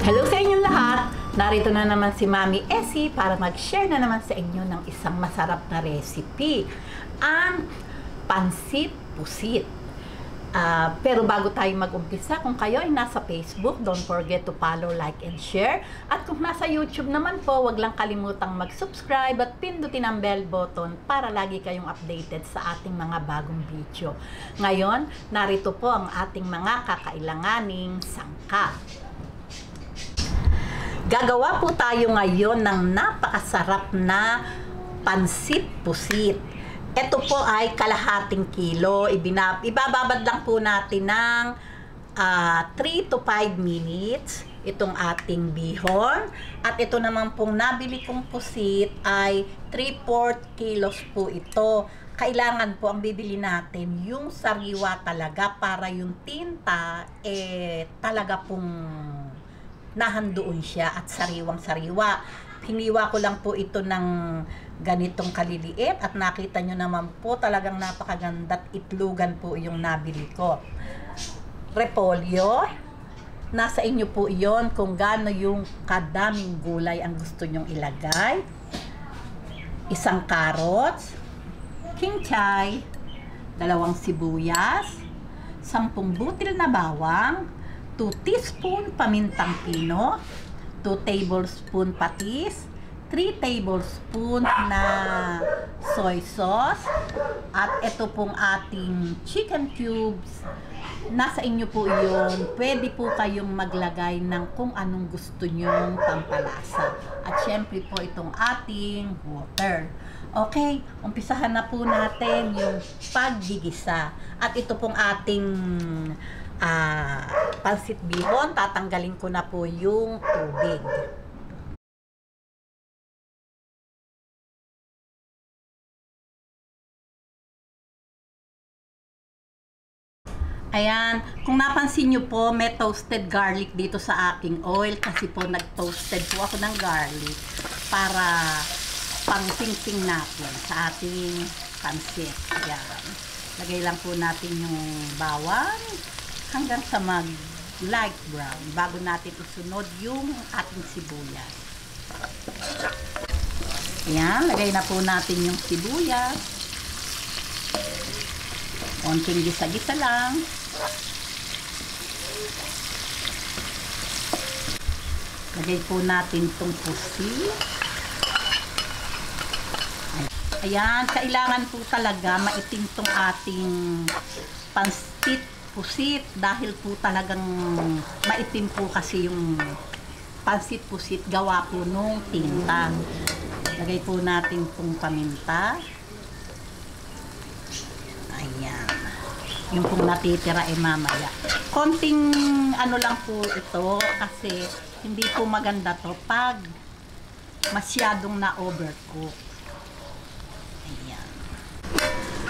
Hello sa inyong lahat! Narito na naman si Mami Essie para mag-share na naman sa inyo ng isang masarap na recipe, ang pansit pusit. Pero bago tayo mag-umpisa, kung kayo ay nasa Facebook, don't forget to follow, like, and share. At kung nasa YouTube naman po, wag lang kalimutang mag-subscribe at pindutin ang bell button para lagi kayong updated sa ating mga bagong video. Ngayon, narito po ang ating mga kakailanganing sangkap. Gagawa po tayo ngayon ng napakasarap na pansit pusit. Ito po ay kalahating kilo. Ibababad lang po natin ng 3 to 5 minutes itong ating bihon. At ito naman pong nabili kong pusit ay 3/4 kilos po ito. Kailangan po ang bibili natin yung sariwa talaga para yung tinta talaga pong nahandoon siya at sariwang-sariwa. Hiniwa ko lang po ito ng ganitong kaliliit at nakita nyo naman po talagang napakaganda at itlugan po yung nabili ko. Repolyo, nasa inyo po yon kung gaano yung kadaming gulay ang gusto nyong ilagay. Isang carrots, kinchay, 2 sibuyas, 10 butil na bawang, 2 teaspoon pamintang pino, 2 tablespoon patis, 3 tablespoon na soy sauce, at ito pong ating chicken cubes. Nasa inyo po yun. Pwede po kayong maglagay ng kung anong gusto nyong pampalasa. At syempre po itong ating water. Okay, umpisahan na po natin yung paggigisa. At ito pong ating pansit bihon, tatanggalin ko na po yung tubig. Ayan, kung napansin nyo po, may toasted garlic dito sa aking oil kasi po nag-toasted po ako ng garlic para pang-sing-sing natin sa ating pansit. Ayan, lagay lang po natin yung bawang hanggang sa mag-light brown bago natin isunod yung ating sibuyas. Ayan, lagay na po natin yung sibuyas. Konting gisa-gisa lang. Lagay po natin itong pusit. Ayan, kailangan po talaga maitim itong ating pansit pusit dahil po talagang maitim po kasi yung pansit pusit gawa po nung tinta. Lagay po natin itong paminta. Ayan. Yung pong natitira mamaya. Konting ano lang po ito kasi hindi po maganda to pag masyadong na-overcook. Ayan.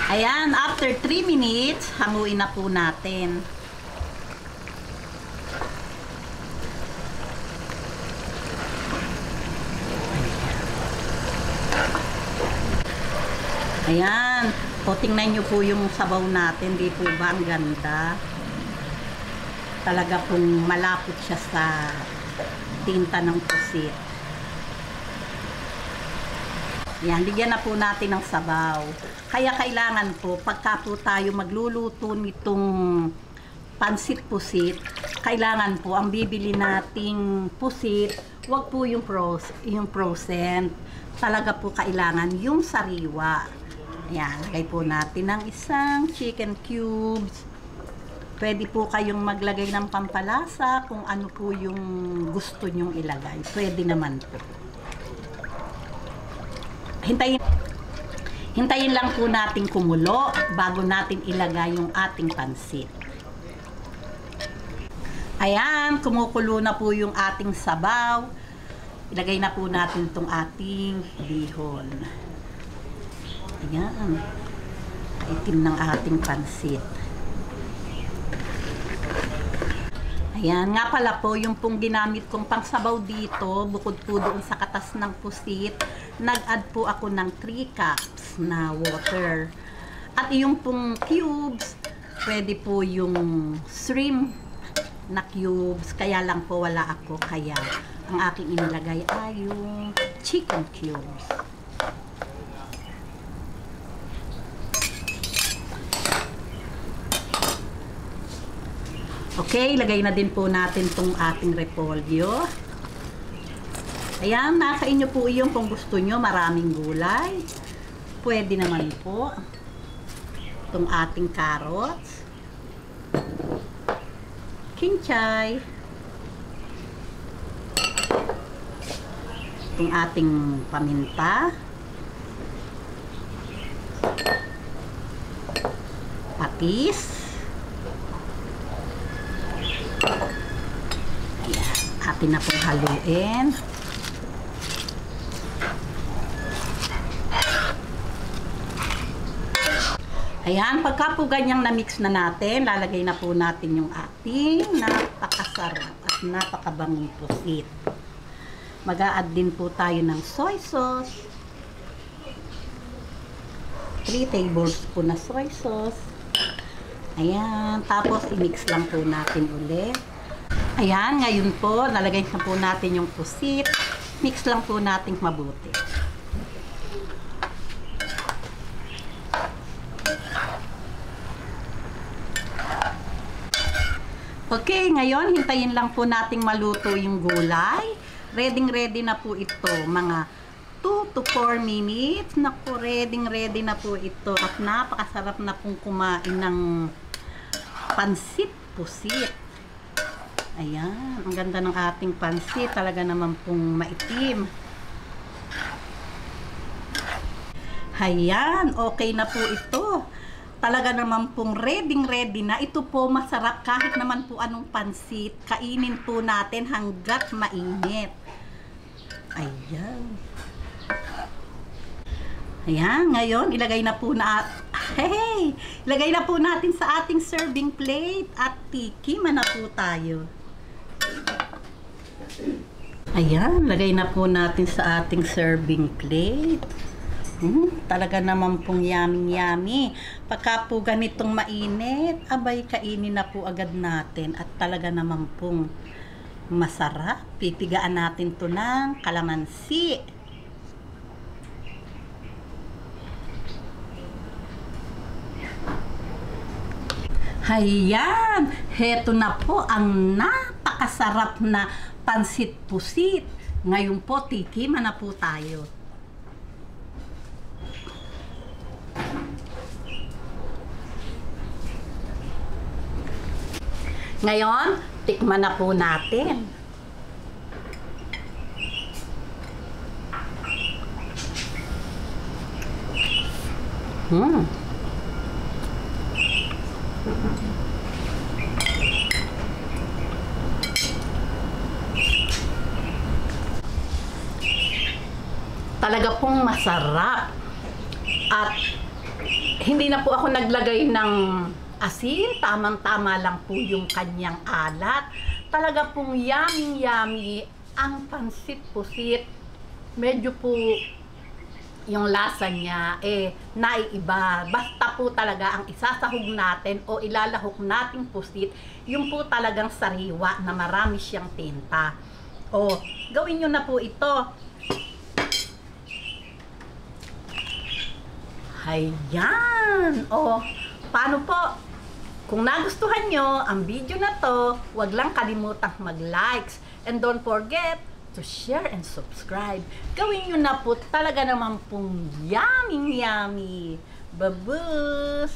Ayan, after 3 minutes, hanguin na po natin. Ayan. O, tingnan nyo po yung sabaw natin. Di po ba ang ganda? Talaga pong malapot siya sa tinta ng pusit. Yan, bigyan na po natin ng sabaw. Kaya kailangan po, pagka po tayo magluluto nitong pansit pusit, kailangan po, ang bibili nating pusit, wag po yung frozen. Talaga po kailangan yung sariwa. Ayan, lagay po natin ng isang chicken cubes. Pwede po kayong maglagay ng pampalasa kung ano po yung gusto nyong ilagay. Pwede naman po. Hintayin lang po natin kumulo bago natin ilagay yung ating pansit. Ayan, kumukulo na po yung ating sabaw. Ilagay na po natin itong ating bihon. Ayan, kaitim ng ating pansit. Ayan, nga pala po, yung pong ginamit kong pangsabaw dito, bukod po doon sa katas ng pusit, nag-add po ako ng 3 cups na water. At yung pong cubes, pwede po yung shrimp na cubes. Kaya lang po wala ako. Kaya ang aking inilagay ay yung chicken cubes. Okay, ilagay na din po natin tong ating repolyo. Ayan, nasa inyo po yung kung gusto nyo maraming gulay. Pwede naman po. Itong ating carrots. Kinchay. Itong ating paminta. Patis. Ayan, atin na pong haluin. Ayan, pagka po ganyang na-mix na natin, lalagay na po natin yung ating napakasarap at napakabangong pusit. Mag-a-add din po tayo ng soy sauce. 3 tablespoon na soy sauce. Ayan, tapos i-mix lang po natin ulit. Ayan, ngayon po, nalagay na po natin yung pusit. Mix lang po natin mabuti. Okay, ngayon, hintayin lang po nating maluto yung gulay. Ready na po ito. Mga 2 to 4 minutes. Naku, ready na po ito. At napakasarap na pong kumain ng pansit pusit. Ayan, ang ganda ng ating pansit. Talaga naman pong maitim. Ayan, okay na po ito. Talaga naman pong ready na. Ito po masarap kahit naman po anong pansit. Kainin po natin hanggat mainit. Ayan. Ayan, ngayon ilagay na po ilagay na po natin sa ating serving plate at tikiman na po tayo. Ayan, lagay na po natin sa ating serving plate. Talaga naman pong yummy. Pagka po ganitong mainit, abay kainin na po agad natin. At talaga naman pong masarap. Pipigaan natin to ng kalamansi. Ayan! Heto na po ang napakasarap na pansit pusit. Ngayon po, tikiman na po tayo. Ngayon, tikman na po natin. Talaga pong masarap. At hindi na po ako naglagay ng asin, tamang-tama lang po yung kanyang alat. Talaga pong yummy ang pansit pusit. Medyo po yung lasa niya naiiba. Basta po talaga ang isasahog natin o ilalahok nating pusit, yung po talagang sariwa na marami siyang tinta. O, gawin nyo na po ito. Ayan! O, paano po? Kung nagustuhan nyo ang video na to, huwag lang kalimutang mag-likes. And don't forget to share and subscribe. Gawin nyo na po talaga naman pong yummy. Babus!